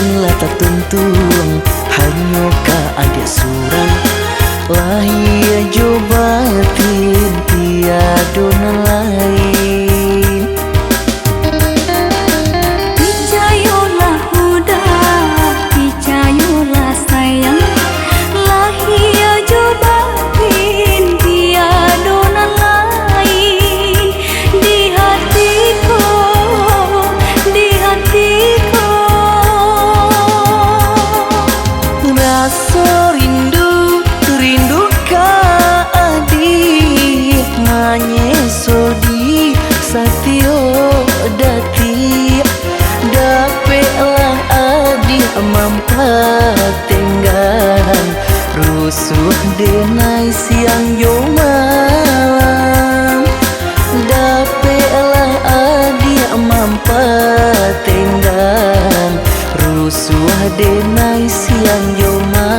dan lata tuntung hanya ka adik surang lahia jobatin tiada lain. Picayolah huda, picayolah sayang, lahia jobatin tiada lain. Di hatiku, di hatiku rasa rindu, rindu ka adik manyeso di satyo dati dapatlah adik mampat tenggan rusuh denai siang yo malam dapatlah adik mampat tenggan rusuh denai siang yo malam.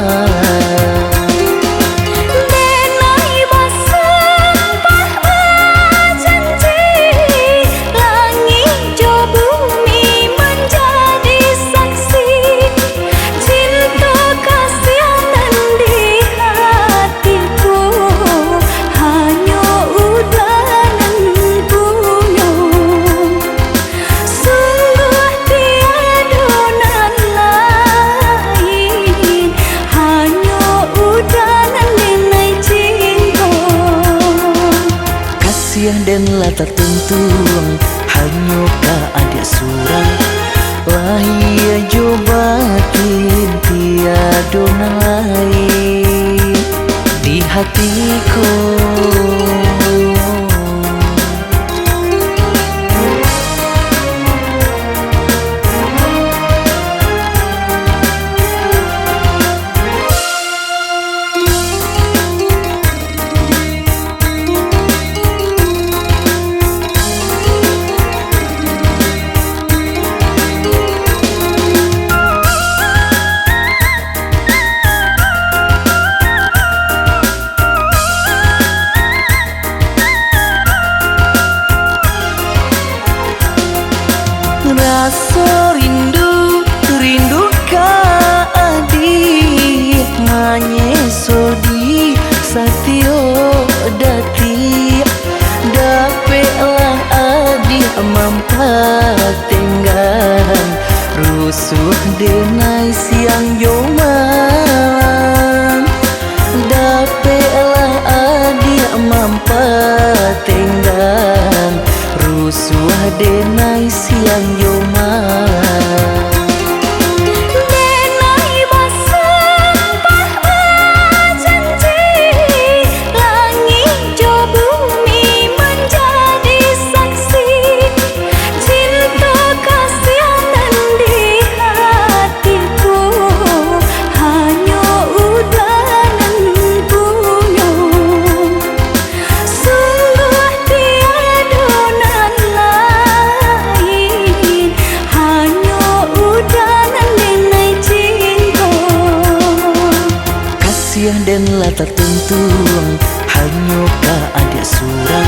Dan lata tuntung hanya ka adik surang lahia jobatin tiada lain di hatiku. Rasa rindu, rindu ka adik manyeso di satyo dati dapatlah adik mampat tenggan rusuh denai siang yo malam dapatlah adik mampat tenggan rusuh denai siang yo malam. Dan lata tuntung hanya ka adik surang